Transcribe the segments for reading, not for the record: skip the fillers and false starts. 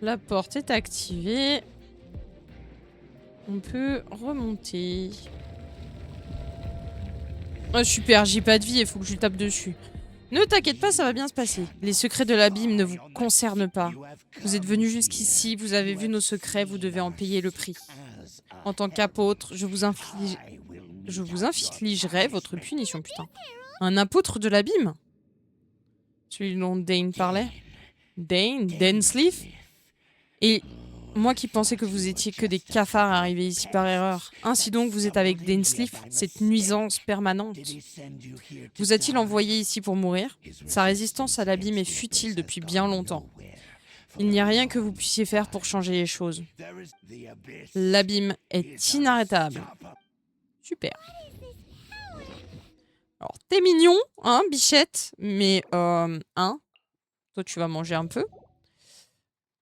La porte est activée. On peut remonter. Oh super, j'ai pas de vie, il faut que je lui tape dessus. Ne t'inquiète pas, ça va bien se passer. Les secrets de l'abîme ne vous concernent pas. Vous êtes venu jusqu'ici, vous avez vu nos secrets, vous devez en payer le prix. En tant qu'apôtre, je vous infligerai votre punition, putain. Un apôtre de l'abîme? Celui dont Dane parlait? Dane Sleeve? Et moi qui pensais que vous étiez que des cafards arrivés ici par erreur. Ainsi donc, vous êtes avec Dane Sleeve, cette nuisance permanente. Vous a-t-il envoyé ici pour mourir? Sa résistance à l'abîme est futile depuis bien longtemps. Il n'y a rien que vous puissiez faire pour changer les choses. L'abîme est inarrêtable. Super. Alors, t'es mignon, hein, bichette, mais, hein, toi, tu vas manger un peu.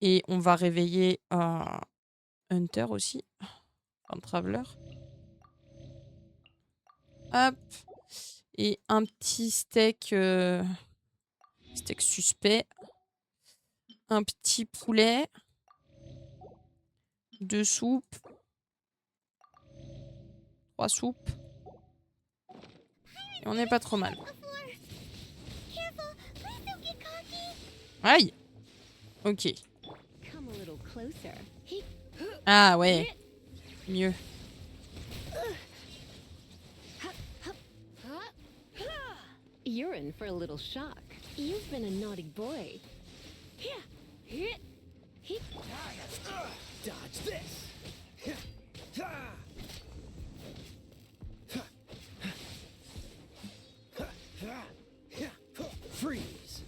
Et on va réveiller Hunter aussi. Un Traveler. Hop. Et un petit steak, steak suspect. Un petit poulet. 2 soupes. 3 soupes. Et on n'est pas trop mal. Aïe. Ok. Ah ouais. Mieux. You're in for a little shock. You've been a naughty boy. Dodge this. Freeze.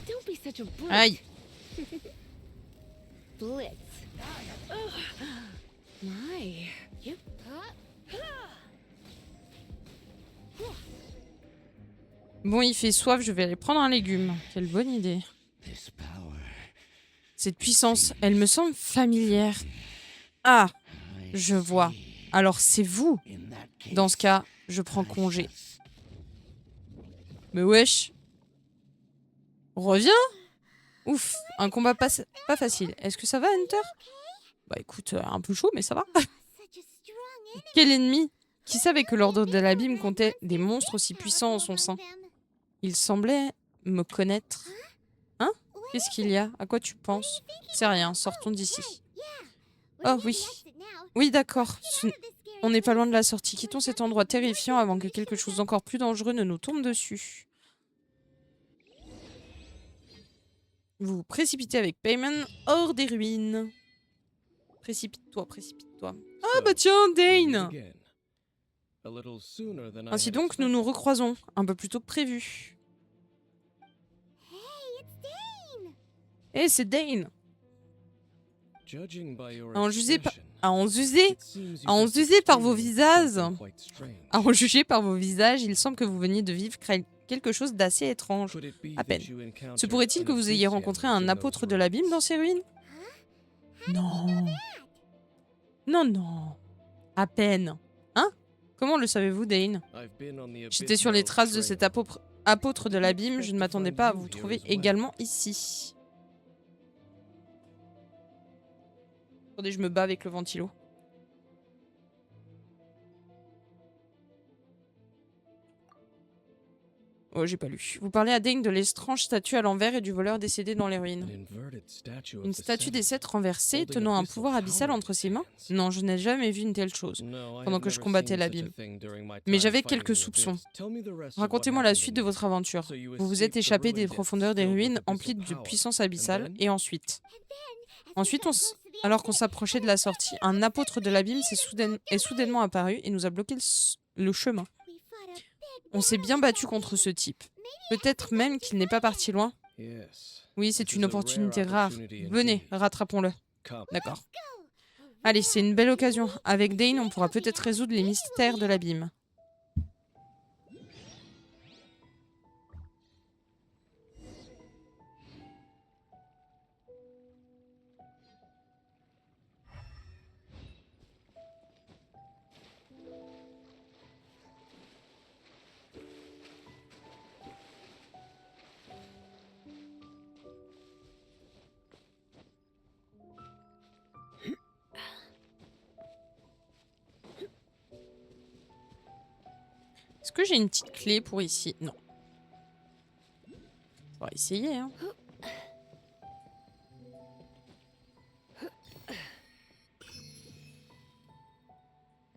Don't be such a brute. Aïe. Blitz. My. Bon, il fait soif, je vais aller prendre un légume. Quelle bonne idée. Cette puissance, elle me semble familière. Ah, je vois. Alors c'est vous. Dans ce cas, je prends congé. Mais wesh. Reviens. Ouf, un combat pas facile. Est-ce que ça va, Hunter? Bah écoute, un peu chaud, mais ça va. Quel ennemi? Qui savait que l'ordre de l'abîme comptait des monstres aussi puissants en son sein? Il semblait me connaître. Hein? Qu'est-ce qu'il y a? À quoi tu penses? C'est rien, sortons d'ici. Oh oui. Oui, d'accord. On n'est pas loin de la sortie. Quittons cet endroit terrifiant avant que quelque chose d'encore plus dangereux ne nous tombe dessus. Vous vous précipitez avec Payman hors des ruines. Précipite-toi, précipite-toi. Ah bah tiens, Dane! Ainsi donc, nous nous recroisons, un peu plus tôt que prévu. Eh, c'est Dane! À en juger par vos visages, il semble que vous veniez de vivre quelque chose d'assez étrange. À peine. Se pourrait-il que vous ayez rencontré un apôtre de l'abîme dans ces ruines? Non. Non, non. À peine. Hein? Comment le savez-vous, Dane? J'étais sur les traces de cet apôtre de l'abîme, je ne m'attendais pas à vous trouver également ici. Attendez, je me bats avec le ventilo. Oh, j'ai pas lu. Vous parlez à Dane de l'étrange statue à l'envers et du voleur décédé dans les ruines. Une statue des 7 renversée, tenant un pouvoir abyssal entre ses mains? Non, je n'ai jamais vu une telle chose, pendant que je combattais l'abîme. Mais j'avais quelques soupçons. Racontez-moi la suite de votre aventure. Vous vous êtes échappé des profondeurs des ruines, emplies de puissance abyssale, et ensuite... alors qu'on s'approchait de la sortie, un apôtre de l'abîme est soudainement apparu et nous a bloqué le chemin. On s'est bien battu contre ce type. Peut-être même qu'il n'est pas parti loin. Oui, c'est une opportunité rare. Venez, rattrapons-le. D'accord. Allez, c'est une belle occasion. Avec Dane, on pourra peut-être résoudre les mystères de l'abîme. Est-ce que j'ai une petite clé pour ici? Non. On va essayer, hein.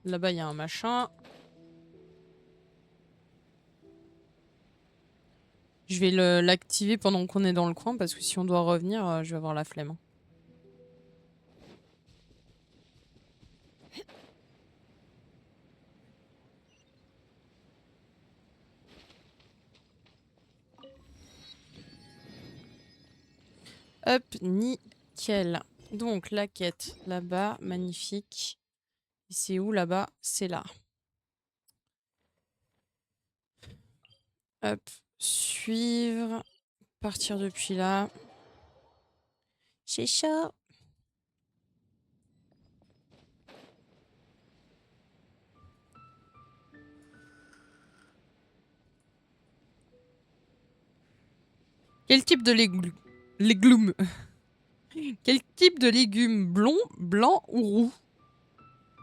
Là-bas, il y a un machin. Je vais l'activer pendant qu'on est dans le coin parce que si on doit revenir, je vais avoir la flemme. Hop, nickel. Donc la quête là-bas, magnifique. Et c'est où là-bas? C'est là. Hop, suivre. Partir depuis là. C'est chaud. Quel type de légumes Quel type de légumes? Blond, blanc ou roux?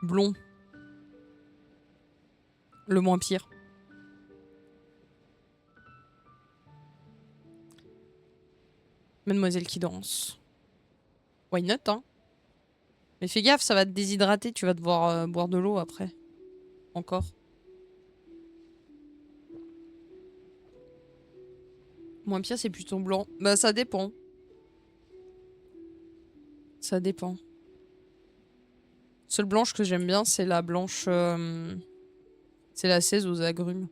Blond. Le moins pire. Mademoiselle qui danse. Why not, hein? Mais fais gaffe, ça va te déshydrater, tu vas devoir boire de l'eau après. Encore. Moins pire, c'est plutôt blanc. Bah, ça dépend. Ça dépend. Seule blanche que j'aime bien, c'est la blanche... c'est la 16 aux agrumes.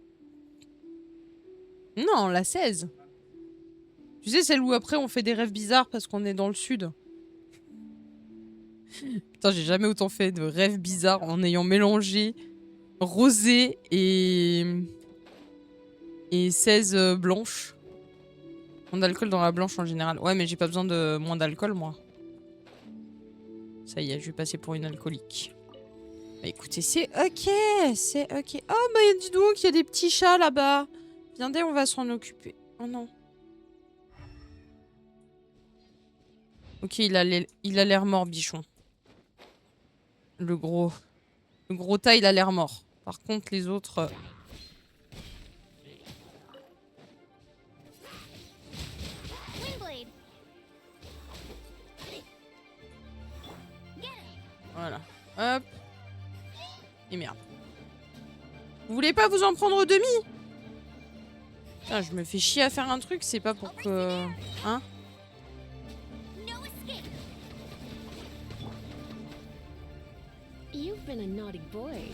Non, la 16. Tu sais, celle où après on fait des rêves bizarres parce qu'on est dans le sud. Putain, j'ai jamais autant fait de rêves bizarres en ayant mélangé rosé et 16 blanches. Moins d'alcool dans la blanche en général. Ouais, mais j'ai pas besoin de moins d'alcool, moi. Ça y est, je vais passer pour une alcoolique. Bah écoutez, c'est ok, c'est ok. Oh bah dis donc, il y a des petits chats là-bas. Viendez, on va s'en occuper. Oh non. Ok, il a l'air mort, bichon. Le gros tas, il a l'air mort. Par contre, les autres... Voilà. Hop. Et merde. Vous voulez pas vous en prendre demi? Putain, je me fais chier à faire un truc, c'est pas pour que... Hein? You've been a naughty boy.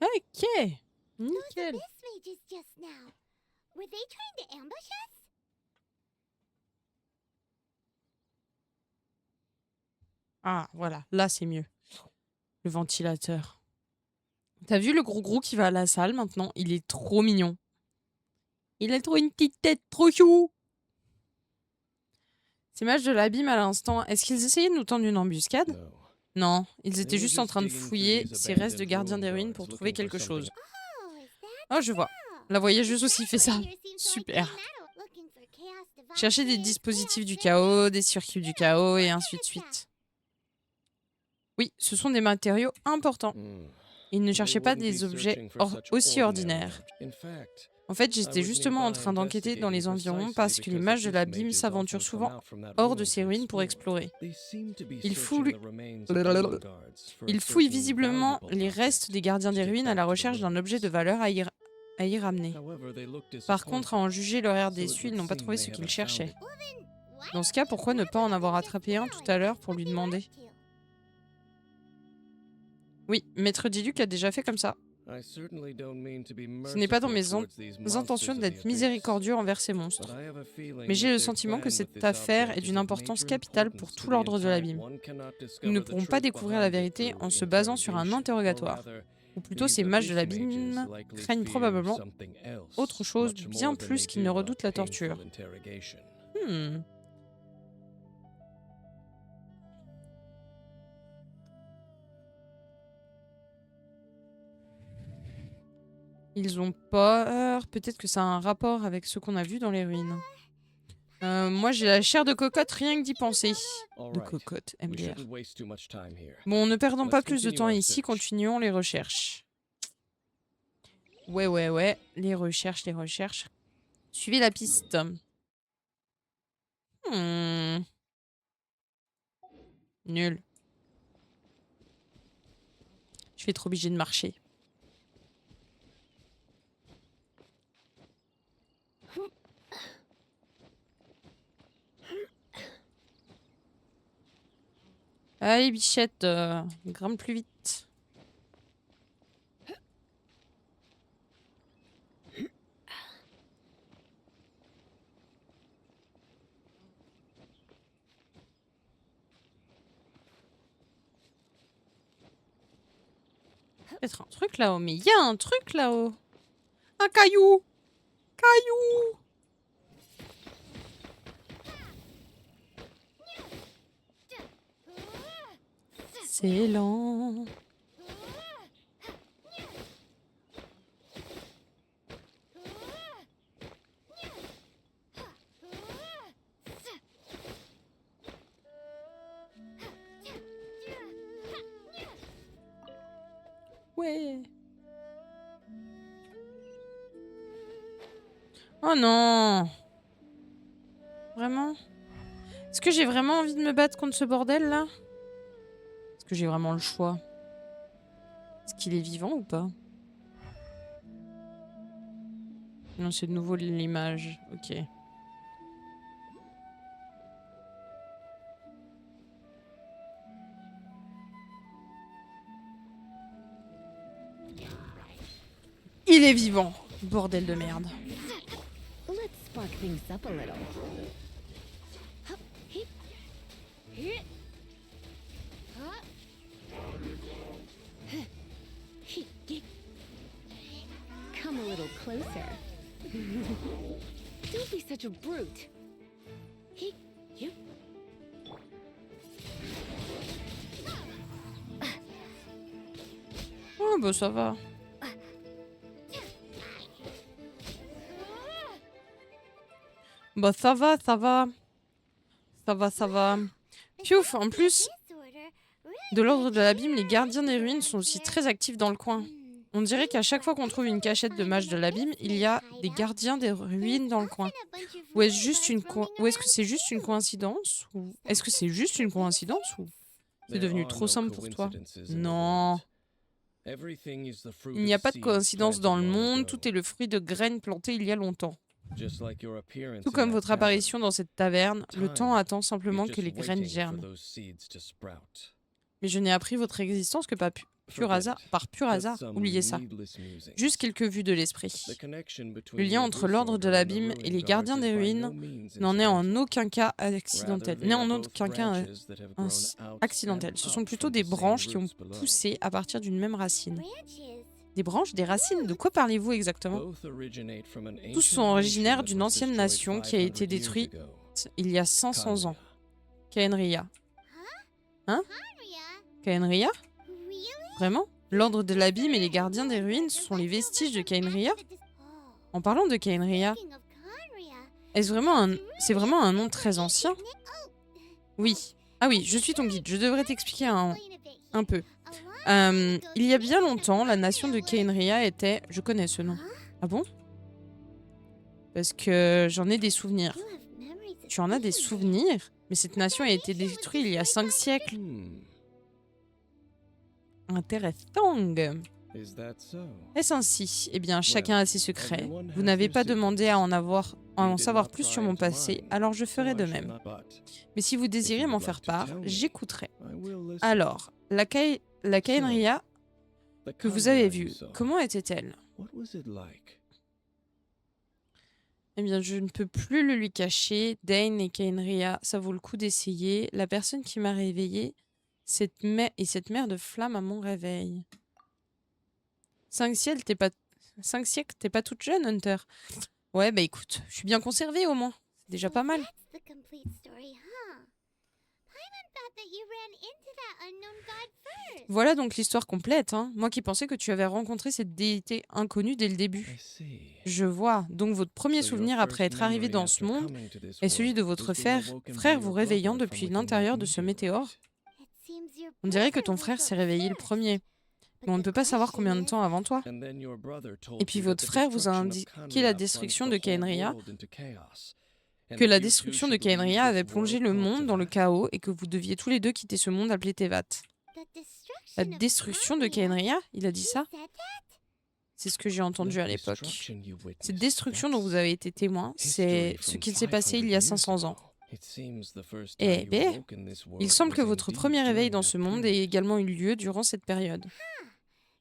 Ok. Those Nickel. abyss mages just now. Were they trying to ambush us? Ah, voilà. Là, c'est mieux. Le ventilateur. T'as vu le gros qui va à la salle maintenant? Il est trop mignon. Il a trop une petite tête trop chou. Ces mages de l'abîme à l'instant, est-ce qu'ils essayaient de nous tendre une embuscade? No. Non, ils étaient juste en train de fouiller ces restes de gardiens des ruines pour trouver quelque chose. Oh, is that Oh, je vois. so? La voyageuse aussi fait ça. Here seems like Super. being that looking for chaos devices, Chercher des dispositifs du chaos, des circuits du chaos et ainsi de suite. Oui, ce sont des matériaux importants. Ils ne cherchaient pas des objets aussi ordinaires. En fait, j'étais justement en train d'enquêter dans les environs parce que les mages de l'abîme s'aventurent souvent hors de ces ruines pour explorer. Ils fouillent visiblement les restes des gardiens des ruines à la recherche d'un objet de valeur à y ramener. Par contre, à en juger l'horaire déçu, ils n'ont pas trouvé ce qu'ils cherchaient. Dans ce cas, pourquoi ne pas en avoir attrapé un tout à l'heure pour lui demander? Oui, Maître Diluc a déjà fait comme ça. Ce n'est pas dans mes intentions d'être miséricordieux envers ces monstres. Mais j'ai le sentiment que cette affaire est d'une importance capitale pour tout l'ordre de l'abîme. Ils ne pourront pas découvrir la vérité en se basant sur un interrogatoire. Ou plutôt, ces mages de l'abîme craignent probablement autre chose bien plus qu'ils ne redoutent la torture. Ils ont peur. Peut-être que ça a un rapport avec ce qu'on a vu dans les ruines. Moi, j'ai la chair de cocotte, rien que d'y penser. All De right. cocotte, We MDR. shouldn't waste too much time here. Bon, ne perdons pas Let's plus de continue temps our ici, search. continuons les recherches. Ouais. Les recherches. Suivez la piste. Nul. Je vais être obligée de marcher. Allez, bichette, grimpe plus vite. Peut-être un truc là-haut, mais il y a un truc là-haut. Un caillou. Caillou. C'est lent. Ouais. Oh non. Vraiment? Est-ce que j'ai vraiment envie de me battre contre ce bordel là? Est-ce que j'ai vraiment le choix? Est-ce qu'il est vivant ou pas? Non, c'est de nouveau l'image. Ok. Il est vivant. Bordel de merde. Let's spark things up a little. Hup, hip, hit. Huh? Huh. Hit, get. Come a little closer. Don't be such a brute. Hit, yep. Oh bah ça va. Bah ça va. Ça va. Piouf, en plus, de l'ordre de l'abîme, les gardiens des ruines sont aussi très actifs dans le coin. On dirait qu'à chaque fois qu'on trouve une cachette de mages de l'abîme, il y a des gardiens des ruines dans le coin. Ou est-ce que c'est juste une coïncidence? Ou est-ce que c'est juste une coïncidence ou c'est devenu trop simple pour toi? Non. Il n'y a pas de coïncidence dans le monde, tout est le fruit de graines plantées il y a longtemps. Tout comme votre apparition dans cette taverne, le temps attend simplement que les graines germent. Mais je n'ai appris votre existence que par pur hasard. Oubliez ça. Juste quelques vues de l'esprit. Le lien entre l'ordre de l'abîme et les gardiens des ruines n'en est en aucun cas accidentel. Accidentel. Ce sont plutôt des branches qui ont poussé à partir d'une même racine. Des branches, des racines, de quoi parlez-vous exactement? Tous sont originaires d'une ancienne nation qui a été détruite il y a 500 ans. Khaenri'ah. Hein? Khaenri'ah? Vraiment? L'ordre de l'abîme et les gardiens des ruines sont les vestiges de Khaenri'ah? En parlant de Khaenri'ah, c'est vraiment un nom très ancien? Oui. Ah oui, je suis ton guide, je devrais t'expliquer un peu. Il y a bien longtemps, la nation de Khaenri'ah était... Je connais ce nom. Ah bon? Parce que j'en ai des souvenirs. Tu en as des souvenirs? Mais cette nation a été détruite il y a 5 siècles. Intéressant. Est-ce ainsi? Eh bien, chacun a ses secrets. Vous n'avez pas demandé à en savoir plus sur mon passé, alors je ferai de même. Mais si vous désirez m'en faire part, j'écouterai. Alors, la Khaenri'ah que vous avez vue, comment était-elle? Eh bien, je ne peux plus le lui cacher. Dain et Khaenri'ah, ça vaut le coup d'essayer. La personne qui m'a réveillée, cette mère de flamme à mon réveil. 5 siècles, t'es pas toute jeune, Hunter. Ouais, bah écoute, je suis bien conservée au moins. C'est déjà pas mal. That's the complete story, huh? Paimon thought that you ran into that unknown god Voilà donc l'histoire complète. Hein. Moi qui pensais que tu avais rencontré cette déité inconnue dès le I début. see. Je vois. Donc votre premier So your souvenir après first être arrivé memory dans ce after monde coming to this est celui de world votre was being frère, awoken by frère vous your réveillant brother depuis from within l'intérieur that de ce meteorite. météore. It seems your On dirait que brother ton woke frère up s'est réveillé le first. premier, But mais on ne the peut pas savoir question combien de is, temps avant toi. And then your brother Et told puis you that votre the frère vous a destruction of indiqué la Khaenri'ah destruction plunged de the whole Khaenri'ah, world into chaos, and que la that you two destruction de should leave Khaenri'ah avait this plongé world le called monde dans le Tevat. chaos et que vous deviez tous les deux quitter ce monde appelé Tevat. the La destruction of destruction de Khaenri'ah? Khaenri'ah, il a dit He ça? said that? C'est ce que j'ai entendu That à l'époque. destruction you Cette witnessed, destruction dont vous that's avez été témoin, c'est history ce from qu'il s'est passé il y a 500 years 500 ans. ago. It seems the first Eh time you ben, awoke in this il world semble que was votre indeed premier réveil during dans that ce monde ait period. également eu lieu durant cette période.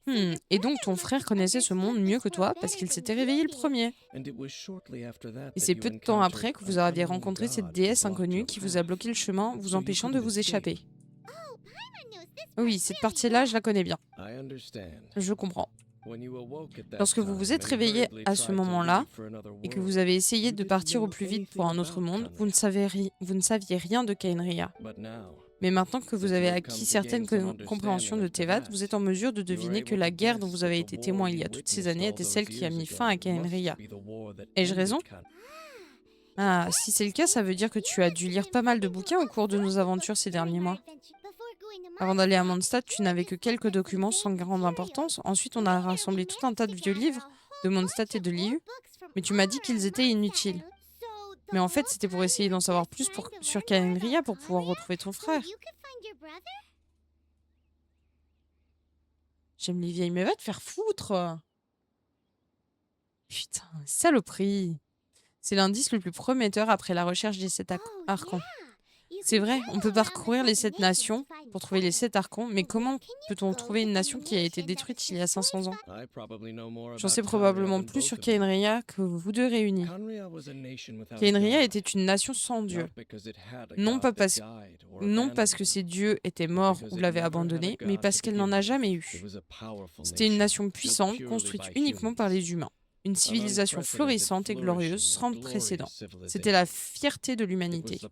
So your Et donc brother ton must frère have connaissait ce monde understood mieux this que toi world parce better qu'il than s'était you réveillé le did. premier. And it was shortly after that Et that c'est you peu de temps après encountered que vous an avez unknown rencontré cette god who déesse blocked inconnue your qui vous a path, bloqué le chemin, vous so you empêchant de couldn't vous escape. échapper. Oh, Paimon knows this Oui, part cette really partie-là, well. je la connais bien. I understand. Je comprends. When you awoke at that Lorsque vous vous time êtes and réveillé hurriedly à ce tried to moment-là leave for another et que vous world, avez essayé you de didn't partir au know plus vite pour anything un autre about monde, vous ne Khaenri'ah. saviez rien de Khaenri'ah. But now, Mais maintenant que vous since avez you have acquis come to certaines gain some compréhensions de understanding of Tevat, Tevat, vous êtes en mesure de you are deviner que able la to guerre dont guess vous that avez the été war témoin il y you a toutes ces witnessed années all était those celle qui a years mis fin à ago must Khaenri'ah. be the war that Ai-je ended raison? Khaenri'ah. Ah, si c'est le cas, ça veut dire que tu as dû lire pas mal de bouquins au cours de nos aventures ces derniers mois. Avant d'aller à Mondstadt, tu n'avais que quelques documents sans grande importance. Ensuite, on a rassemblé tout un tas de vieux livres de Mondstadt et de Liu, mais tu m'as dit qu'ils étaient inutiles. Mais en fait, c'était pour essayer d'en savoir plus sur Khaenri'ah pour pouvoir retrouver ton frère. J'aime les vieilles, mais va te faire foutre! Putain, saloperie! C'est l'indice le plus prometteur après la recherche des 7 archons. C'est vrai, on peut parcourir les 7 nations pour trouver les 7 archons, mais comment peut-on trouver une nation qui a été détruite il y a 500 ans? I probably know more J'en about sais Khaenri'ah probablement than plus both sur of you. Khaenri'ah que vous deux réunis. Khaenri'ah was a nation without a Khaenri'ah god, était une nation sans Dieu. not because it had a Non god pas that parce, died or non abandoned parce que them, ses dieux étaient but morts because ou it l'avaient never had a abandonné, mais god parce to qu'elle n'en begin a with. jamais It eu. was a powerful C'était une nation, nation built puissante, purely construite by uniquement par humans. les humains. Une An civilisation unprecedented florissante et glorieuse, flourishing sans and glorious précédent. C'était civilization. la fierté de It l'humanité. was a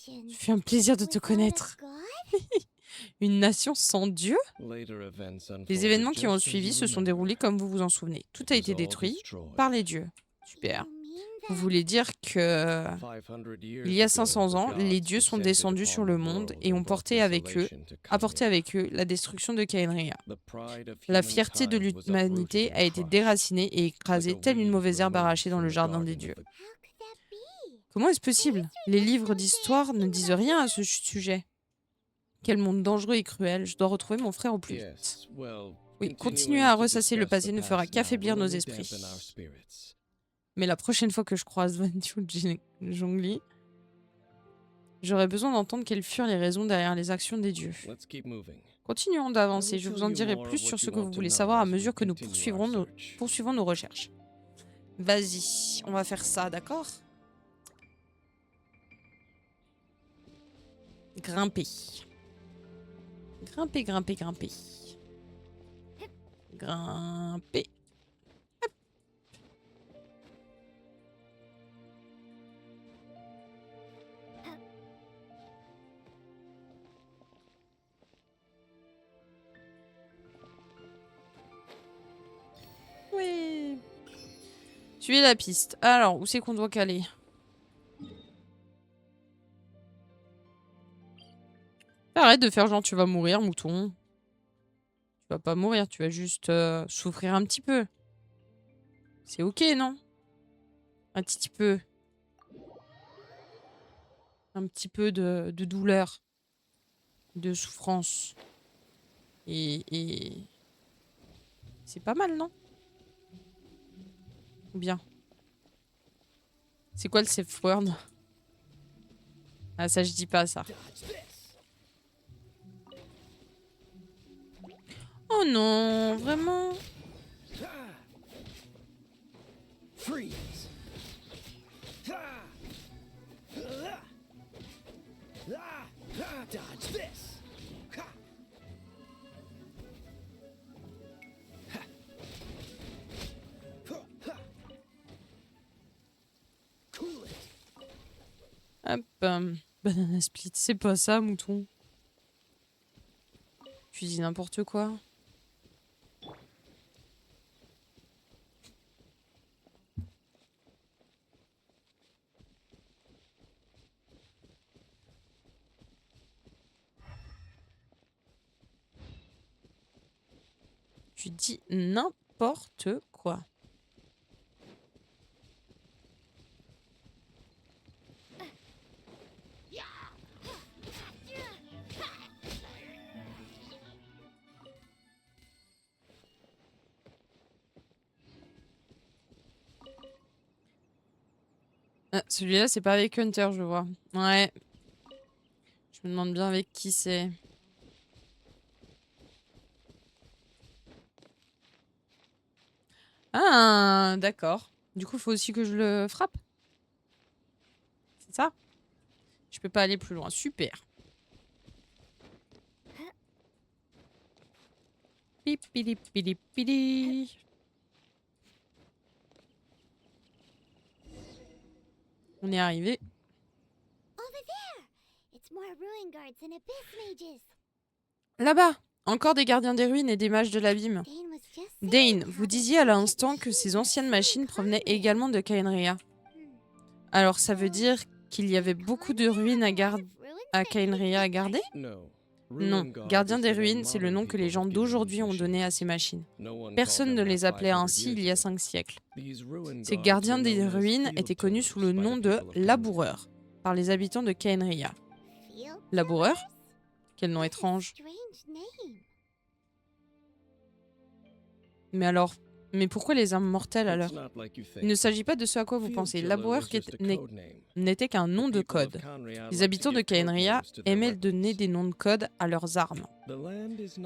Ça fait un plaisir de te connaître. Une nation sans Dieu? later events Les unfolded événements qui ont just as suivi you se sont remember. déroulés comme vous vous en souvenez. Tout It a was été all détruit destroyed. par les dieux. Super. Vous voulez dire que 500 years il y a ago, 500 the ans, les gods dieux sont descended descendus sur upon le the monde world et and ont brought apporté desolation to avec Khaenri'ah. eux la destruction de Khaenri'ah. The pride of La fierté de humankind was l'humanité uprooted a and été crushed, déracinée et like écrasée a telle une weed mauvaise herbe removed arrachée dans from le the jardin garden des of dieux. the Comment est-ce possible? Les livres d'histoire ne disent rien à ce sujet. Quel monde dangereux et cruel. Je dois retrouver mon frère au plus vite. Yes, well, Oui, continuing continuer à to ressasser le discuss passé the ne fera past now qu'affaiblir will nos only esprits. dampen our spirits. Mais la prochaine fois que je croise Vantiu Zhongli, j'aurai besoin d'entendre quelles furent les raisons derrière les actions des dieux. Let's keep moving. Continuons d'avancer, je vous en dirai plus sur ce que vous voulez savoir à mesure que nous poursuivons nos recherches. Vas-y, on va faire ça, d'accord? Grimper. Grimper, grimper, grimper. Grimper. Hop. Oui. Suivez la piste. Alors, où c'est qu'on doit caler? Arrête de faire genre tu vas mourir, mouton. Tu vas pas mourir, tu vas juste souffrir un petit peu. C'est ok, non? Un petit peu. Un petit peu de douleur. De souffrance. Et... C'est pas mal, non? Ou bien? C'est quoi le safe word? Ah, ça, je dis pas ça. Dodge this. Oh non, vraiment? Ah. Freeze. Ah. Ah. Ah. Ah. Dodge this. Ha. Ha. Ha. Ha. Cool it. Hop. Banana split, c'est pas ça, mouton. Tu dis n'importe quoi. Tu dis n'importe quoi. Ah, celui-là, c'est pas avec Hunter, je vois. Ouais. Je me demande bien avec qui c'est. Ah, d'accord. Du coup, il faut aussi que je le frappe. C'est ça? Je peux pas aller plus loin. Super. Pipili pili pili. On est arrivé. Over there! It's more ruin guards and abyss mages. Là-bas, encore des gardiens des ruines et des mages de l'abîme. Dane was just Dane, saying vous how disiez à l'instant que ces anciennes machines provenaient également de Khaenri'ah. Alors ça veut dire qu'il y avait beaucoup de ruines à Khaenri'ah à garder? Non, gardien des ruines, c'est le nom que les gens d'aujourd'hui ont donné à ces machines. Personne ne les appelait ainsi il y a 5 siècles. Ces gardiens des ruines étaient connus sous le nom de laboureurs par les habitants de Khaenri'ah. Laboureurs? Quel nom étrange. Mais alors, mais pourquoi les armes mortelles alors? Il ne s'agit pas de ce à quoi vous pensez. Laboureur n'était qu'un nom de code. Les habitants de Khaenri'ah aimaient donner des noms de code à leurs armes.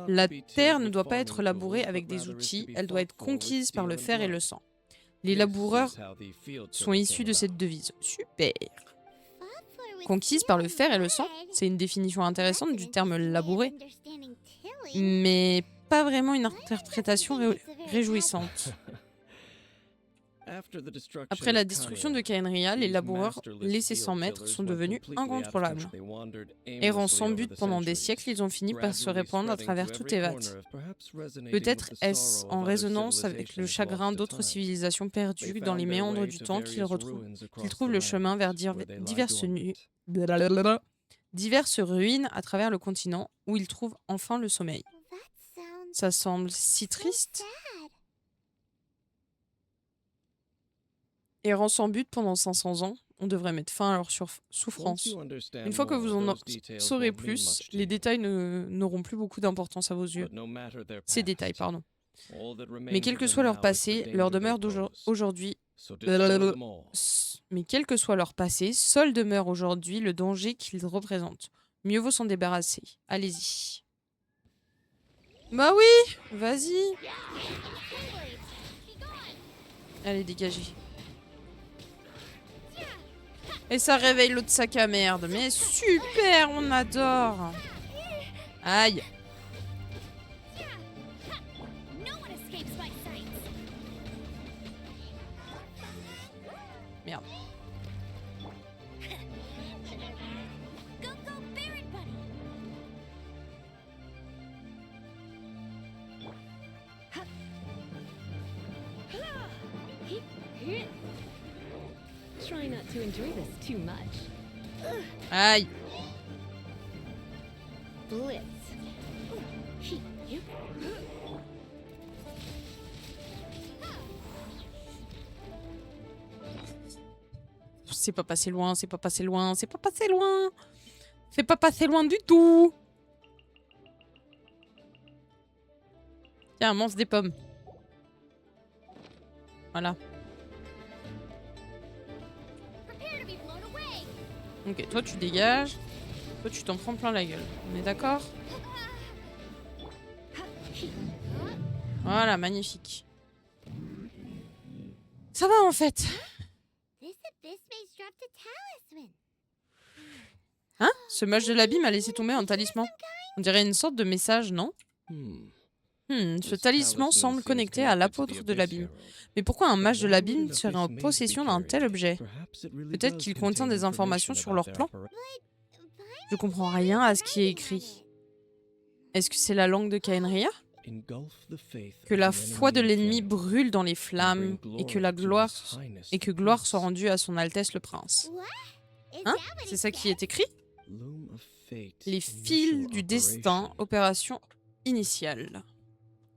La terre ne doit pas être labourée avec des outils, elle doit être conquise par le fer et le sang. Les laboureurs sont issus de cette devise. Super. Conquise par le fer et le sang, c'est une définition intéressante du terme labourer, mais pas vraiment une interprétation réjouissante. Après la destruction de Khaenri'ah, les laboureurs, laissés sans maître, sont devenus incontrôlables. Errant sans but pendant des siècles, ils ont fini par se répandre à travers tout Teyvat. Peut-être est-ce en résonance avec le chagrin d'autres civilisations perdues dans les méandres du temps qu'ils trouvent le chemin vers diverses ruines à travers le continent où ils trouvent enfin le sommeil. Ça semble si triste. Errant sans but pendant 500 ans, on devrait mettre fin à leur souffrance. Une fois que vous en saurez plus, les détails n'auront plus beaucoup d'importance à vos yeux. Ces détails, pardon. Mais quel que soit leur passé, leur demeure aujourd'hui... Mais quel que soit leur passé, seul demeure aujourd'hui le danger qu'ils représentent. Mieux vaut s'en débarrasser. Allez-y. Bah oui, vas-y. Allez, dégagez. Et ça réveille l'autre sac à merde. Mais super, on adore. Aïe. Merde. Try not to enjoy this too much. Aïe. Blitz. C'est pas passé loin, c'est pas passé loin, c'est pas passé loin. C'est pas passé loin du tout. Tiens, mange des pommes. Voilà. Ok, toi tu dégages. Toi tu t'en prends plein la gueule. On est d'accord? Voilà, magnifique. Ça va en fait. Hein? Ce mage de l'abîme a laissé tomber un talisman. On dirait une sorte de message, non? Ce talisman semble connecté à l'apôtre de l'abîme. Mais pourquoi un mage de l'abîme serait en possession d'un tel objet? Peut-être qu'il contient des informations sur leur plan? Je comprends rien à ce qui est écrit. Est-ce que c'est la langue de Khaenri'ah? Que la foi de l'ennemi brûle dans les flammes et que gloire soit rendue à son Altesse le Prince. What? Is Hein? that what C'est he ça qui said? est écrit? Les fils du destin, opération initiale.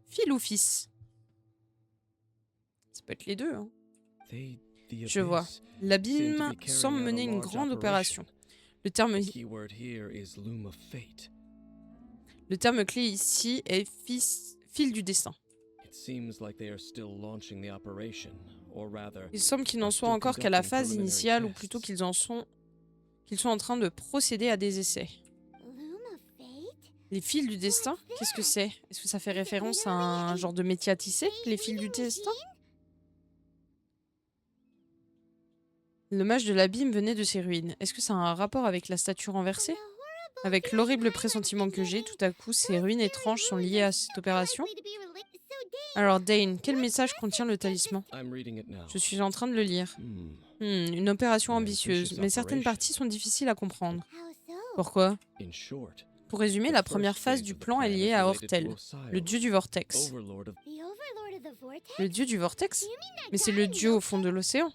Fil ou fils? Ça peut être les deux. Hein. Je vois. L'abîme semble mener une grande opération. Le terme clé ici est fil du destin. Il semble qu'ils n'en soient encore qu'à la phase initiale, ou plutôt qu'ils sont en train de procéder à des essais. Loom of fate? Les fils du destin, qu'est-ce que c'est? Est-ce que ça fait référence à un genre de métier à tisser, les fils du destin? Le mage de l'abîme venait de ces ruines. Est-ce que ça a un rapport avec la statue renversée? Avec l'horrible pressentiment que j'ai, tout à coup, ces ruines étranges sont liées à cette opération? Alors Dane, quel message contient le talisman? Je suis en train de le lire. Une opération ambitieuse, mais certaines parties sont difficiles à comprendre. How so? Pourquoi? Pour résumer, la première phase du plan est liée à Hortel, le dieu du vortex. The Overlord of the Vortex? Le dieu du vortex? Mais c'est le dieu au fond de l'océan.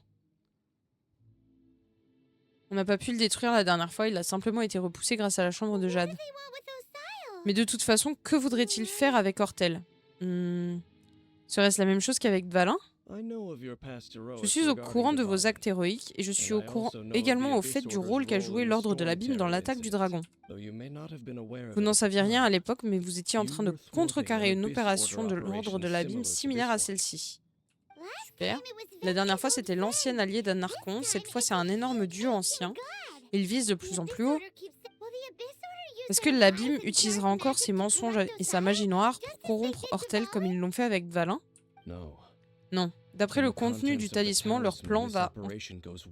On n'a pas pu le détruire la dernière fois, il a simplement été repoussé grâce à la chambre de Jade. What with those tiles? Mais de toute façon, que voudrait-il faire avec Hortel? Serait-ce la même chose qu'avec Dvalin? Je suis au courant de vos actes héroïques et je suis au courant également au fait du rôle qu'a joué l'Ordre de l'Abîme dans l'attaque du dragon. Vous n'en saviez rien à l'époque, mais vous étiez en train de contrecarrer une opération de l'Ordre de l'Abîme similaire à celle-ci. Super. La dernière fois, c'était l'ancien allié d'Anarchon. Cette fois, c'est un énorme dieu ancien. Il vise de plus en plus haut. Est-ce que l'Abîme utilisera encore ses mensonges et sa magie noire pour corrompre Hortel comme ils l'ont fait avec Dvalin? Non. D'après le contenu du talisman, leur plan va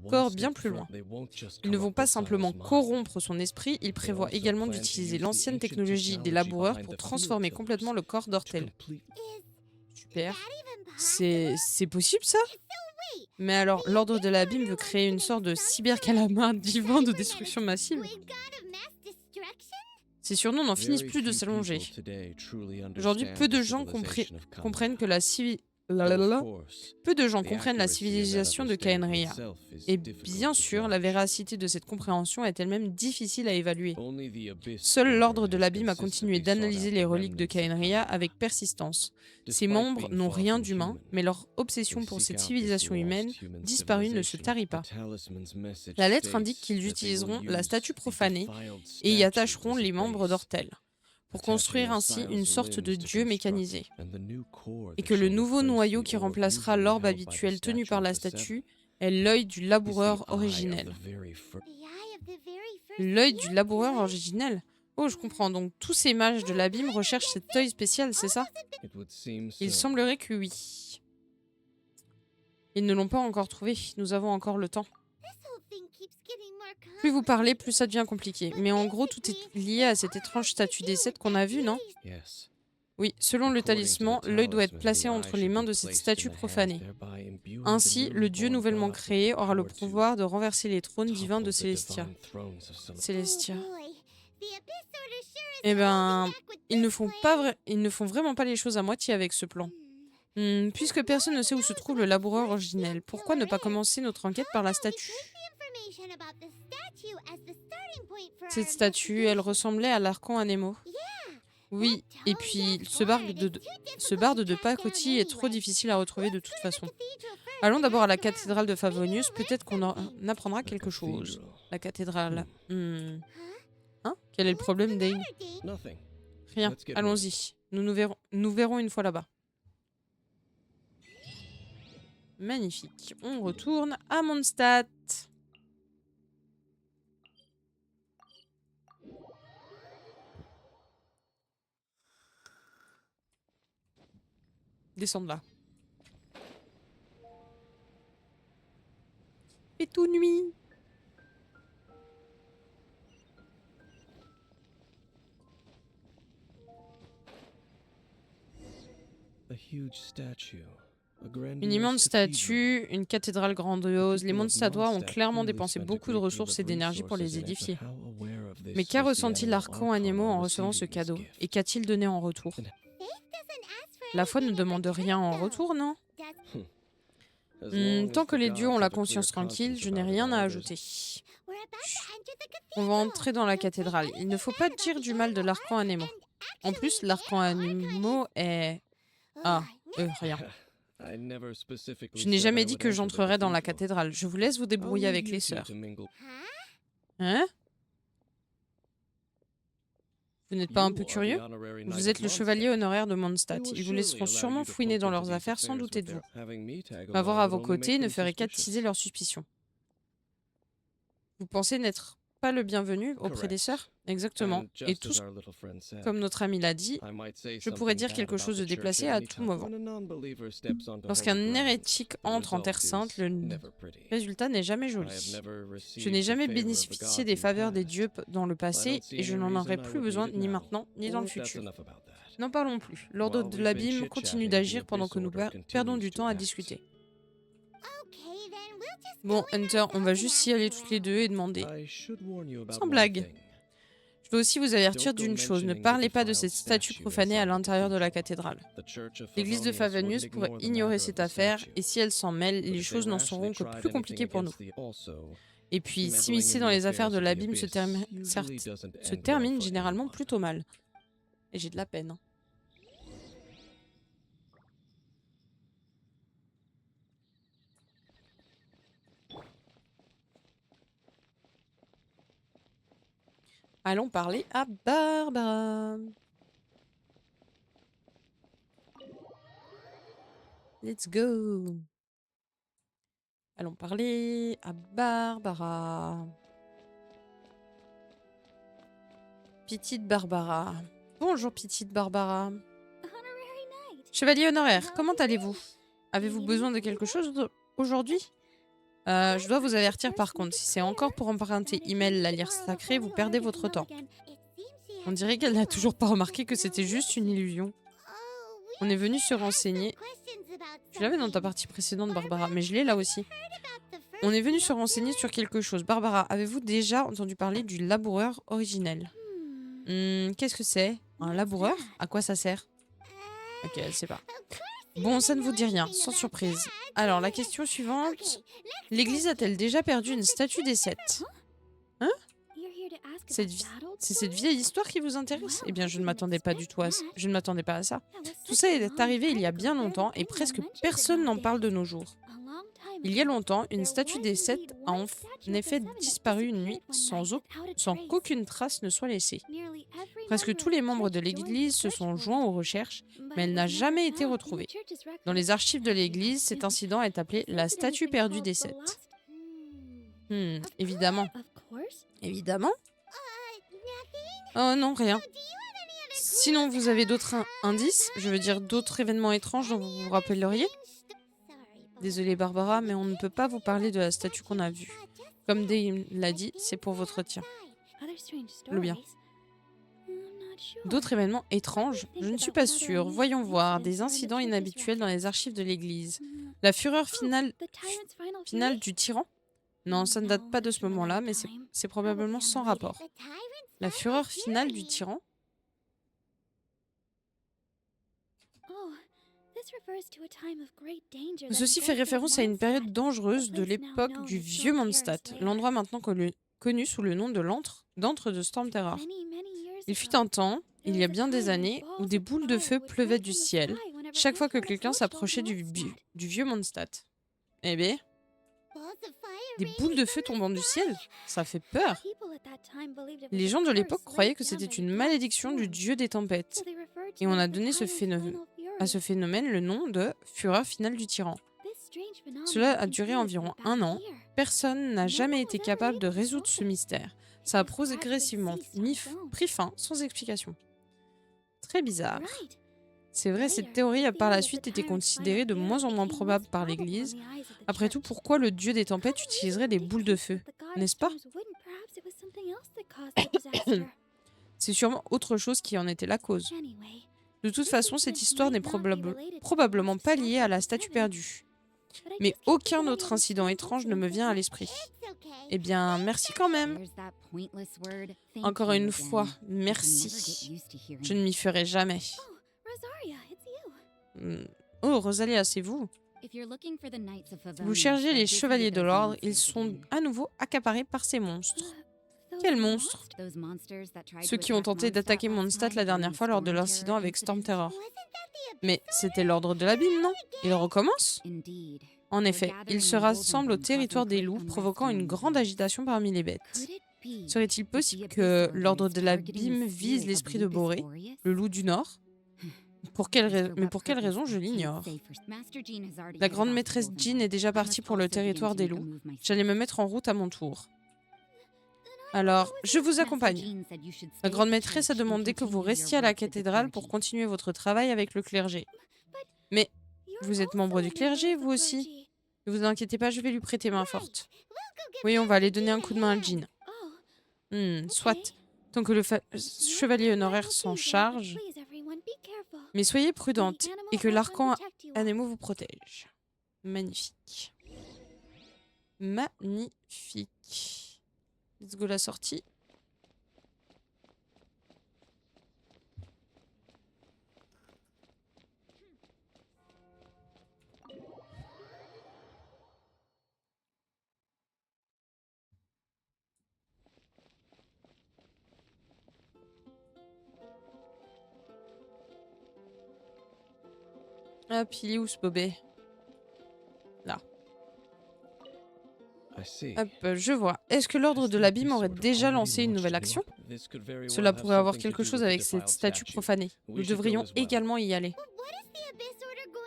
encore bien plus loin. Ils ne vont pas simplement corrompre son esprit, ils prévoient également d'utiliser l'ancienne technologie des laboureurs pour transformer complètement le corps d'Hortel. Super. C'est possible ça? Mais alors, l'Ordre de l'Abîme veut créer une sorte de cybercalamar divin de destruction massive. Ces surnoms n'en finissent plus de s'allonger. Aujourd'hui, peu de gens comprennent que peu de gens comprennent la civilisation de Khaenri'ah. Et bien sûr, la véracité de cette compréhension est elle-même difficile à évaluer. Seul l'Ordre de l'Abîme a continué d'analyser les reliques de Khaenri'ah avec persistance. Ses membres n'ont rien d'humain, mais leur obsession pour cette civilisation humaine disparue ne se tarit pas. La lettre indique qu'ils utiliseront la statue profanée et y attacheront les membres d'Hortel, pour construire ainsi une sorte de dieu mécanisé. Et que le nouveau noyau qui remplacera l'orbe habituel tenu par la statue est l'œil du laboureur originel. L'œil du laboureur originel? Oh, je comprends. Donc tous ces mages de l'abîme recherchent cet œil spécial, c'est ça? Il semblerait que oui. Ils ne l'ont pas encore trouvé. Nous avons encore le temps. Plus vous parlez, plus ça devient compliqué. Mais en gros, tout est lié à cette étrange statue des sept qu'on a vue, non? Oui, selon le talisman, l'œil doit être placé entre les mains de cette statue profanée. Ainsi, le dieu nouvellement créé aura le pouvoir de renverser les trônes divins de Célestia. Eh ben, ils ne font vraiment pas les choses à moitié avec ce plan. Puisque personne ne sait où se trouve le laboureur originel, pourquoi ne pas commencer notre enquête par la statue? Cette statue, elle ressemblait à l'archon Anemo. Oui, et puis ce barde de pacotille est trop difficile à retrouver de toute façon. Allons d'abord à la cathédrale de Favonius, peut-être qu'on en apprendra quelque chose. La cathédrale. Hein? Quel est le problème, Dane? Rien, allons-y. Nous verrons une fois là-bas. Magnifique. On retourne à Mondstadt. Descendre là. Et tout nuit. Une immense statue, une cathédrale grandiose. Les Mondstadtois ont clairement dépensé beaucoup de ressources et d'énergie pour les édifier. Mais qu'a ressenti l'archon Anemo en recevant ce cadeau? Et qu'a-t-il donné en retour? Faith doesn't ask for La foi ne anything in demande rien en return, retour, non? though. Tant que les dieux ont la conscience tranquille, je n'ai rien à ajouter. We're about to enter the On va entrer dans la cathédrale. Il ne faut pas dire du mal de l'archon Anemo. En plus, l'archon Anemo est... Ah, rien. Je n'ai jamais dit que j'entrerais dans la cathédrale. Je vous laisse vous débrouiller avec les sœurs. Huh? Hein? Vous n'êtes pas un peu curieux? Vous êtes le chevalier honoraire de Mondstadt. Ils vous laisseront sûrement fouiner dans leurs affaires sans douter de vous. M'avoir à vos côtés ne ferait qu'attiser leurs suspicions. Vous pensez n'être pas le bienvenu auprès des sœurs? Exactement. Et tout comme notre ami l'a dit, je pourrais dire quelque chose de déplacé à tout moment. Lorsqu'un hérétique entre en Terre Sainte, le résultat n'est jamais joli. Je n'ai jamais bénéficié des faveurs des dieux dans le passé et je n'en aurai plus besoin ni maintenant ni dans le futur. N'en parlons plus. L'ordre de l'abîme continue d'agir pendant que nous perdons du temps à discuter. Okay, then we'll just Bon, go in Hunter, our on va own juste way. y aller toutes les deux et demander. Sans blague. Je veux aussi vous avertir d'une chose, ne parlez pas de cette statue profanée à l'intérieur de la cathédrale. L'église de Favonius pourrait ignorer cette affaire, et si elle s'en mêle, les choses n'en seront que plus compliquées pour nous. Et puis, s'immiscer dans les affaires de l'abîme se termine généralement plutôt mal. Et j'ai de la peine. Hein. Allons parler à Barbara. Let's go. Allons parler à Barbara. Petite Barbara. Bonjour, petite Barbara. Honorary knight. Chevalier honoraire, comment allez-vous? Avez-vous besoin de quelque chose aujourd'hui? Je dois vous avertir par contre, si c'est encore pour emprunter email la lyre sacrée, vous perdez votre temps. On dirait qu'elle n'a toujours pas remarqué que c'était juste une illusion. On est venu se renseigner. Tu l'avais dans ta partie précédente, Barbara, mais je l'ai là aussi. On est venu se renseigner sur quelque chose. Barbara, avez-vous déjà entendu parler du laboureur originel? Qu'est-ce que c'est? Un laboureur? À quoi ça sert? Ok, elle sait pas. Bon, ça ne vous dit rien, sans surprise. Alors, la question suivante. L'église a-t-elle déjà perdu une statue des Sept? Hein? C'est cette vieille histoire qui vous intéresse? Eh bien, je ne m'attendais pas du tout à ça. Je ne m'attendais pas à ça. Tout ça est arrivé il y a bien longtemps et presque personne n'en parle de nos jours. Il y a longtemps, une statue des Sept a en effet disparu une nuit sans qu'aucune trace ne soit laissée. Presque tous les membres de l'église se sont joints aux recherches, mais elle n'a jamais été retrouvée. Dans les archives de l'église, cet incident est appelé la statue perdue des Sept. Évidemment. Évidemment? Oh non, rien. Sinon, vous avez d'autres indices? Je veux dire d'autres événements étranges dont vous vous rappelleriez? Désolée Barbara, mais on ne peut pas vous parler de la statue qu'on a vue. Comme Dave l'a dit, c'est pour votre tien. Le bien. D'autres événements étranges? Je ne suis pas sûre. Voyons voir. Des incidents inhabituels dans les archives de l'église. La fureur finale du tyran? Non, ça ne date pas de ce moment-là, mais c'est probablement sans rapport. La fureur finale du tyran? Ceci fait référence à une période dangereuse de l'époque du vieux Mondstadt, l'endroit maintenant connu sous le nom de d'antre de Storm Terror. Il fut un temps, il y a bien des années, où des boules de feu pleuvaient du ciel, chaque fois que quelqu'un s'approchait du vieux Mondstadt. Eh bien, des boules de feu tombant du ciel, ça fait peur. Les gens de l'époque croyaient que c'était une malédiction du dieu des tempêtes, et on a donné à ce phénomène le nom de fureur finale du tyran. Cela a duré environ 1 an. Personne n'a jamais été capable de résoudre ce mystère. Ça a progressivement pris fin sans explication. Très bizarre. C'est vrai, cette théorie a par la suite été considérée de moins en moins probable par l'Église. Après tout, pourquoi le dieu des tempêtes utiliserait des boules de feu, n'est-ce pas? C'est sûrement autre chose qui en était la cause. De toute façon, cette histoire n'est probablement pas liée à la statue perdue. but I Mais just can't aucun think of autre any incident étrange ne me vient à l'esprit. It's okay. Eh bien, merci quand même. There's that pointless word, thank Encore you une again. fois, I can never get merci. used to hearing Je ne m'y ferai jamais. Oh, Rosaria, it's you. Oh, Rosalia, c'est vous. If you're looking for the Knights of Vous Favonius, cherchez les this is chevaliers de those l'ordre, monsters ils sont again. à nouveau accaparés par ces monstres. Those Quels monstres? Those monsters that tried Ceux to qui ont attack tenté d'attaquer Mondstadt Mondstadt la last time dernière fois lors de during the l'incident Storm avec Storm Terror. Terror. Wasn't that the Mais c'était l'ordre de l'abîme, non? Il recommence? Indeed. En effet, ils se rassemblent au territoire des loups, provoquant une grande agitation parmi les bêtes. Could it be Serait-il that possible the que Abyss l'ordre Order de is l'abîme targeting the vise spirit l'esprit of de Lupus Boré, Aureus? le loup du Nord? Mais pour quelle raison, je l'ignore. La grande maîtresse Jean est déjà partie pour le territoire des loups. J'allais me mettre en route à mon tour. Alors, je vous accompagne. La grande maîtresse a demandé que vous restiez à la cathédrale pour continuer votre travail avec le clergé. Mais vous êtes membre du clergé, vous aussi? Ne vous inquiétez pas, je vais lui prêter main forte. Oui, on va aller donner un coup de main à Jean. Soit, tant que le chevalier honoraire s'en charge. Mais soyez prudente et que l'arcan Anemo vous protège. Magnifique. Magnifique. Let's go la sortie. Hop, il est où ce bobé? Là. Hop, je vois. Est-ce que l'ordre de l'abîme aurait déjà lancé une nouvelle action? Cela pourrait avoir quelque chose avec cette statue profanée. Nous devrions également y aller.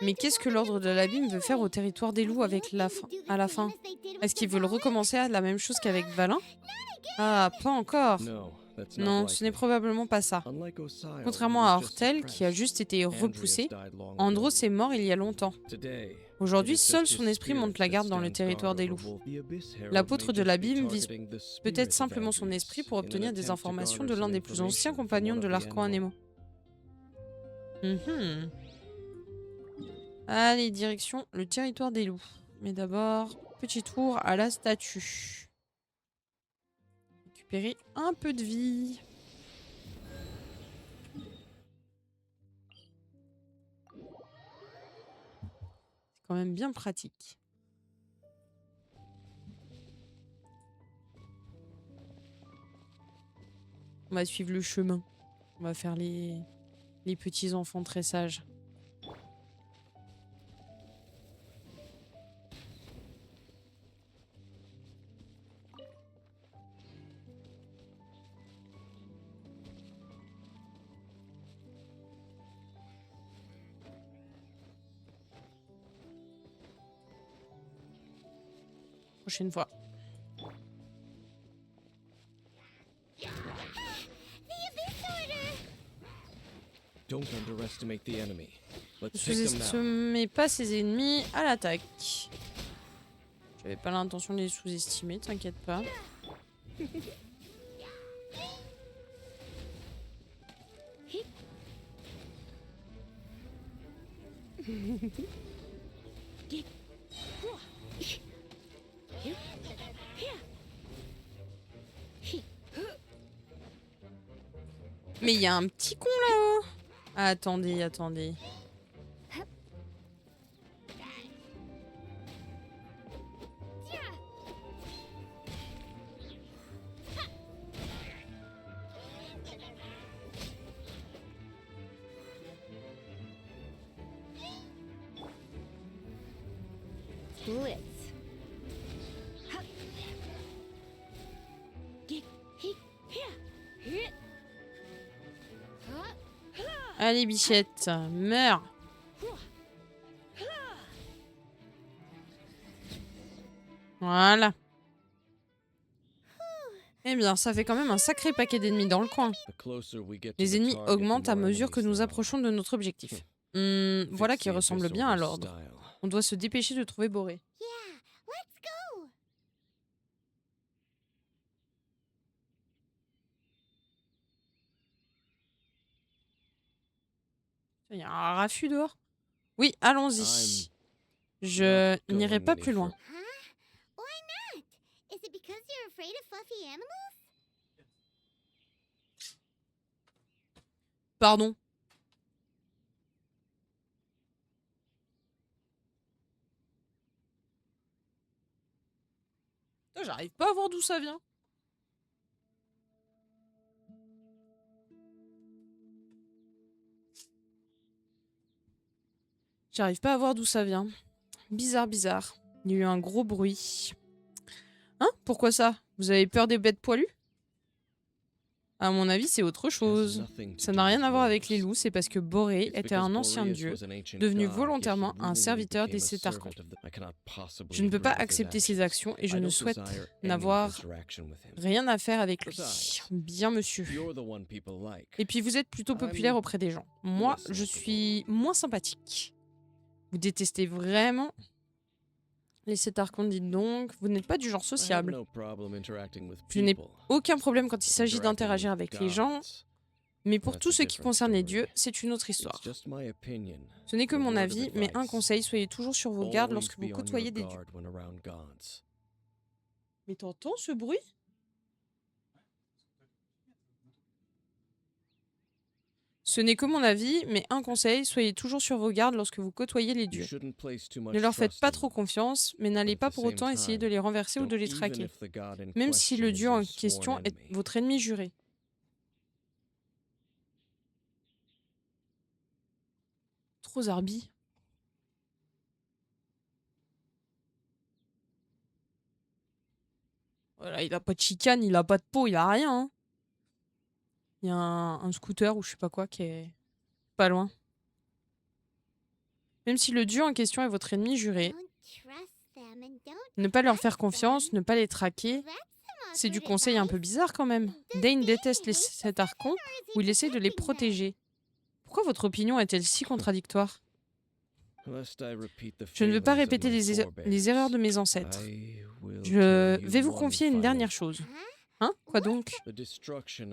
Mais qu'est-ce que l'ordre de l'abîme veut faire au territoire des loups avec à la fin? Est-ce qu'ils veulent recommencer à la même chose qu'avec Valin? Ah, pas encore. Non, ce n'est probablement pas ça. Contrairement à Hortel, qui a juste été repoussé, Andros est mort il y a longtemps. Aujourd'hui, seul son esprit monte la garde dans le territoire des loups. L'apôtre de l'abîme vise peut-être simplement son esprit pour obtenir des informations de l'un des plus anciens compagnons de l'arcan Anemo. Allez, direction le territoire des loups. Mais d'abord, petit tour à la statue. Récupérer un peu de vie. C'est quand même bien pratique. On va suivre le chemin. On va faire les petits enfants très sages. Prochaine fois. Don't underestimate the enemy. Ne Let's take them now. sous-estimez pas ses ennemis à l'attaque. J'avais pas l'intention de les sous-estimer, t'inquiète pas. Mais il y a un petit con là-haut. Attendez, attendez. Blitz. Allez, bichette, meurs. Voilà. Eh bien, ça fait quand même un sacré paquet d'ennemis dans le coin. Les ennemis augmentent à mesure que nous approchons de notre objectif. Voilà qui ressemble bien à l'ordre. On doit se dépêcher de trouver Boré. Yeah, let's go. Il y a un raffut dehors. Oui, allons-y. Je Not n'irai going pas any plus loin. Huh? Why not? Is it because you're afraid of fluffy animals? Pardon. Putain, j'arrive pas à voir d'où ça vient. J'arrive pas à voir d'où ça vient. Bizarre, bizarre. Il y a eu un gros bruit. Hein? Pourquoi ça? Vous avez peur des bêtes poilues? À mon avis, c'est autre chose. Ça n'a rien à voir avec les loups, c'est parce que Boré était un ancien dieu, devenu volontairement un serviteur des sept archons. Je ne peux pas accepter ses actions et je ne souhaite n'avoir rien à faire avec lui. Bien, monsieur. Et puis vous êtes plutôt populaire auprès des gens. Moi, je suis moins sympathique. Vous détestez vraiment les sept archons, dites donc. Vous n'êtes pas du genre sociable. Je n'ai aucun problème quand il s'agit d'interagir avec les gens, mais pour tout ce qui concerne les dieux, c'est une autre histoire. Ce n'est que mon avis, mais un conseil, soyez toujours sur vos gardes lorsque vous côtoyez des dieux. Mais t'entends ce bruit? Ce n'est que mon avis, mais un conseil, soyez toujours sur vos gardes lorsque vous côtoyez les dieux. Ne leur faites pas trop confiance, mais n'allez pas pour autant essayer de les renverser ou de les traquer, même si le dieu en question est votre ennemi juré. Trop Zarbi. Voilà, il a pas de chicane, il a pas de peau, il a rien. Hein. Il y a un scooter ou je sais pas quoi qui est pas loin. Même si le dieu en question est votre ennemi juré, ne pas leur faire confiance, ne pas les traquer, c'est du conseil un peu bizarre quand même. Dane déteste les sept archons ou il essaie de les protéger. Pourquoi votre opinion est-elle si contradictoire? Je ne veux pas répéter les erreurs de mes ancêtres. Je vais vous confier une dernière chose. Hein? Quoi donc?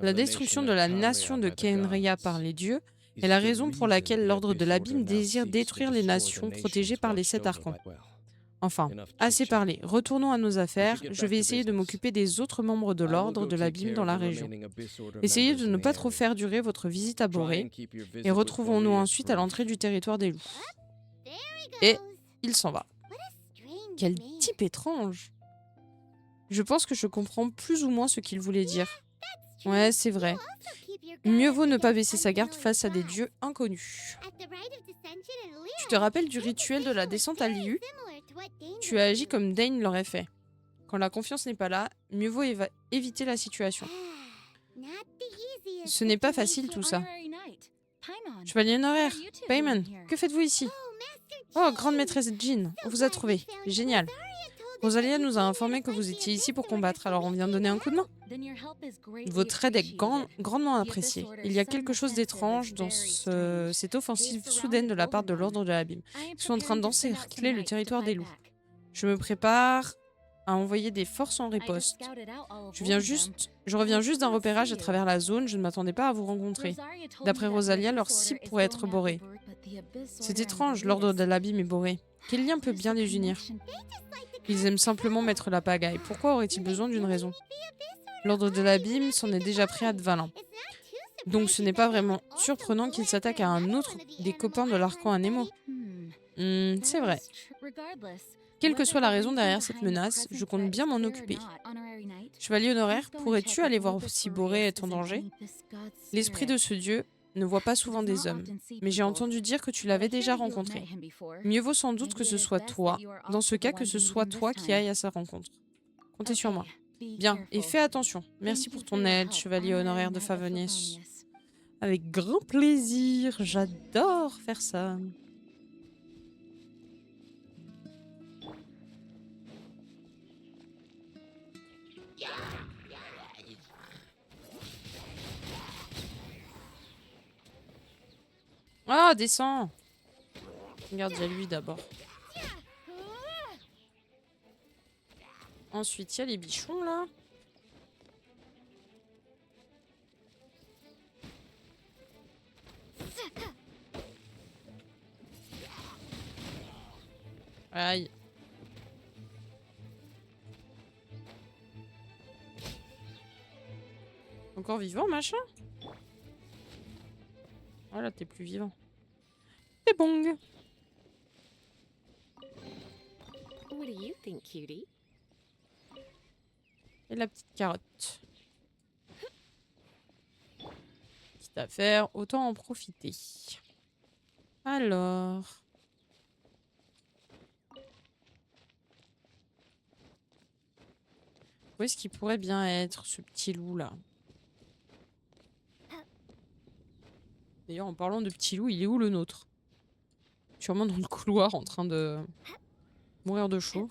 La destruction de la nation de Khaenri'ah par les dieux est la raison pour laquelle l'ordre de l'abîme désire détruire les nations protégées par les sept archons. Enfin, assez parlé, retournons à nos affaires, je vais essayer de m'occuper des autres membres de l'ordre de l'abîme dans la région. Essayez de ne pas trop faire durer votre visite à Boré, et retrouvons-nous ensuite à l'entrée du territoire des loups. Et il s'en va. Quel type étrange! Je pense que je comprends plus ou moins ce qu'il voulait dire. Ouais, c'est vrai. Mieux vaut ne pas baisser sa garde face à des dieux inconnus. Tu te rappelles du rituel de la descente à Liu? Tu as agi comme Dane l'aurait fait. Quand la confiance n'est pas là, mieux vaut éviter la situation. Ce n'est pas facile tout ça. Chevalier honoraire, Paimon, que faites-vous ici? Oh, grande maîtresse Jean, on vous a trouvé. Génial. Rosalia nous a informé que vous étiez ici pour combattre, alors on vient donner un coup de main. Votre aide est grandement appréciée. Il y a quelque chose d'étrange dans cette offensive soudaine de la part de l'Ordre de l'Abîme. Ils sont en train d'encercler le territoire des loups. Je me prépare à envoyer des forces en riposte. Je reviens juste d'un repérage à travers la zone, je ne m'attendais pas à vous rencontrer. D'après Rosalia, leur cible pourrait être Boré. C'est étrange, l'Ordre de l'Abîme et Boré. Quel lien peut bien les unir? Ils aiment simplement mettre la pagaille. Pourquoi aurait-il besoin d'une raison? L'Ordre de l'Abîme s'en est déjà pris à Dvalin. Donc ce n'est pas vraiment surprenant qu'il s'attaque à un autre des copains de l'Archon Anemo. C'est vrai. Quelle que soit la raison derrière cette menace, je compte bien m'en occuper. Chevalier honoraire, pourrais-tu aller voir si Boré est en danger? L'esprit de ce dieu ne voit pas souvent des hommes, mais j'ai entendu dire que tu l'avais déjà rencontré. Mieux vaut sans doute que ce soit toi, dans ce cas que ce soit toi qui aille à sa rencontre. Comptez sur moi. Bien, et fais attention. Merci pour ton aide, chevalier honoraire de Favonius. Avec grand plaisir, j'adore faire ça. Ah, descends! Regarde, il y a lui d'abord. Ensuite, il y a les bichons, là. Aïe. Encore vivant, machin? Voilà, t'es plus vivant. T'es bong. What do you think, cutie? Et la petite carotte. Petite affaire, autant en profiter. Alors... Où est-ce qu'il pourrait bien être, ce petit loup-là? D'ailleurs, en parlant de petit loup, il est où le nôtre? Sûrement dans le couloir, en train de mourir de chaud.